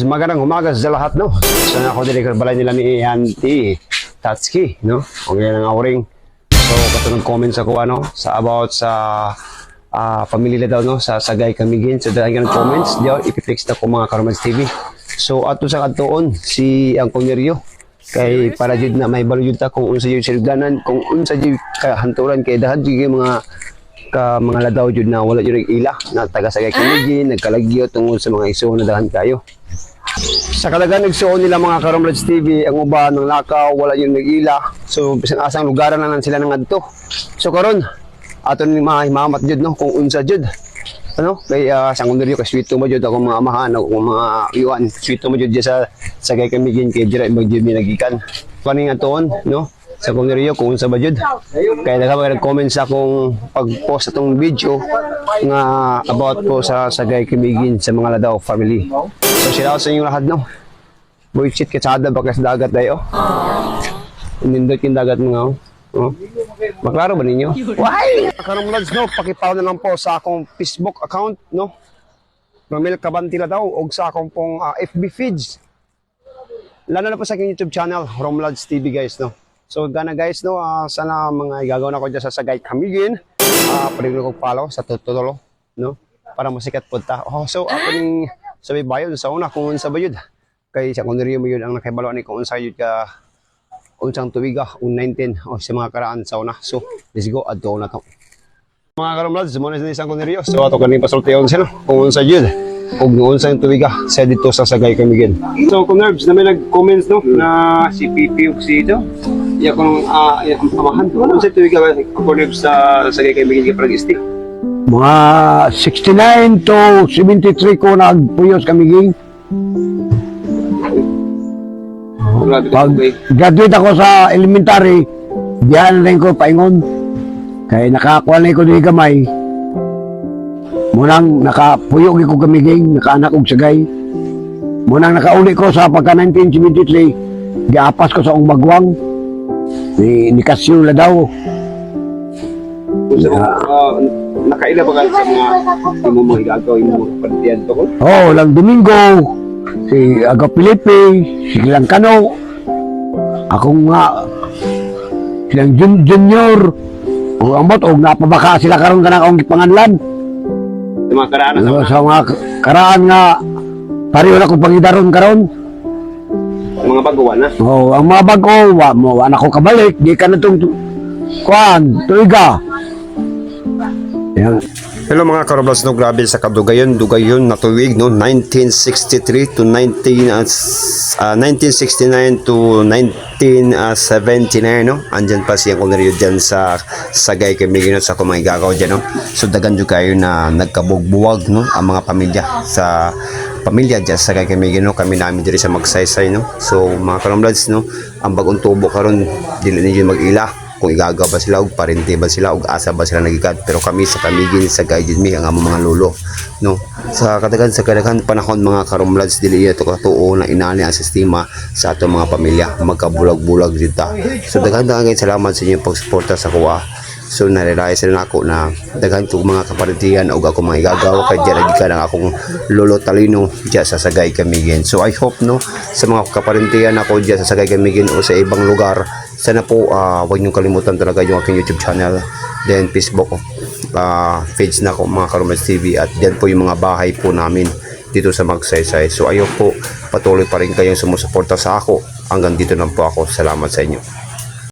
Magandang umaga sa lahat, no? Sana ako din balay nila ni Auntie Tatsuki, no? O yan ang awring. So, kato nag-comment sa ko, ano, sa about sa pamilya daw, no? Sa Sagay Camiguin. So, dahil ka comments, diyo, ipipix na ko mga Karomans TV. So, ato sa katoon, si ang Connerio. Kay para jud na may baluyod ta kung unsa jud silganan, kung unsa jud kahanturan kay dahan jud mga ladaw jud na wala jud ila na taga Sagay Camiguin, nagkalagyo tungod sa mga igsoon na dahan kayo. Sa kalagan nagsuon nila mga Karomans TV, ang uban ng lakaw, wala yung nag-ila. So, bisan asang lugaran na lang sila ng adto. So, karon ato ni mga himamat jud, no? Kung unsa jud. Ano? Kay sa Connerio, kay sweet mo jud ako mga amahan, ako mga iwan. Sweet mo jud sa Sagay Camiguin, kay dira mag jud minagikan. Kaning atoon, no? Sa Connerio, kung unsa ba jud. Kaya nag-comment sa akong pag-post atong video nga about po sa Sagay Camiguin sa mga Ladaw family. So, shout out sa inyo lahat, no? Bullshit katsada ba sa dagat dayo? Nindot yung dagat mga, oh. Maklaro ba ninyo? Why? Karomlads, no? Pakipao na lang po sa akong Facebook account, no? Romel Cabantila daw, o sa akong pong FB feeds. Lalo na po sa aking YouTube channel, Romlads TV, guys, no? So, gana guys, no? Sana mga igagaw na ko dyan sa Sagay Camiguin. Pwede ko follow sa tutulo, no? Para masikat po ta. Oh, so, ako ning sabi bayon sa una kung unsa ba yun. Kay sa Connerio mo yun ang nakibalo ni kung unsa yun ka unsang tuwiga, 19 o sa mga karaan sa una. So, let's go, adto na to. Mga Karomlads, muna sa isang Connerio. So, ato kaning pasultiyon sila kung unsa yun. Kung unsa yung tuwiga sa dito sa Sagay Camiguin. So, Connerbs, na may nag-comments, no, na si Pipi Oxido. Iya kung amahan to. Ano sa tuwiga ba, Connerbs sa Sagay Camiguin ka prag-isti? Mga 69 to 73 ko nagpuyos Camiguin. Pag graduate ako sa elementary, diyan rin ko paingon. Kaya nakakuha na ko din gamay. Munang nakapuyog ko Camiguin, nakaanak og Sagay. Munang nakauli ko sa pagka 1973, giapas ko sa Umbagwang. Ni Kasyo Ladaw. Nakaila ba sa mga imo mga igagaw, imo mga kapatian to ko? Oh, lang Domingo, si Aga Felipe, si Kilang Kano, ako nga, silang Junior, o amot, o napabaka sila karon ka na akong gipanganlan. Sa mga karaan na Sa mga karaan nga, pariyo na kong pangidaron karon. mga baguhan na. Oh, ang mga bago, wa na ko kabalik, di ka na itong kuhan, tuiga. Yan. Hello mga Karomlads, no, grabe sa kadugayon, dugayon na tuwig, no, 1963 to 1969 to 1979, no, andyan pa siyang Connerio dyan sa Sagay Camiguin, no, sa kumagagaw dyan, no, so dagan dyan kayo na nagkabugbuwag, no, ang mga pamilya sa pamilya dyan sa Sagay Camiguin, no, kami namin dyan sa magsaysay, no, so mga Karomlads, no, ang bagong tubo karon dili ninyo mag-ila kung igagaw ba sila, o parente ba sila, o asa ba sila nagikat. Pero kami sa Camiguin, sa guided me, ang among mga lolo, no, sa kadagan panahon mga Karomlads, dili ito katuo na inani ang sistema sa ato mga pamilya, magkabulag-bulag dito. So daghan salamat sa inyong pagsuporta sa kuha. So narealize na ako na daghan ko mga kaparentiyan o ako mga igagaw kay diyan ka ng akong lolo Talino diyan sa Sagay Camiguin. So I hope, no, sa mga kaparentiyan ako diyan sa Sagay Camiguin o sa ibang lugar, sana po huwag niyo kalimutan talaga yung aking YouTube channel, then Facebook page na ko mga Karomans TV, at diyan po yung mga bahay po namin dito sa Magsaysay. So ayun po, patuloy pa rin kayong sumusuporta sa ako. Hanggang dito lang po ako. Salamat sa inyo.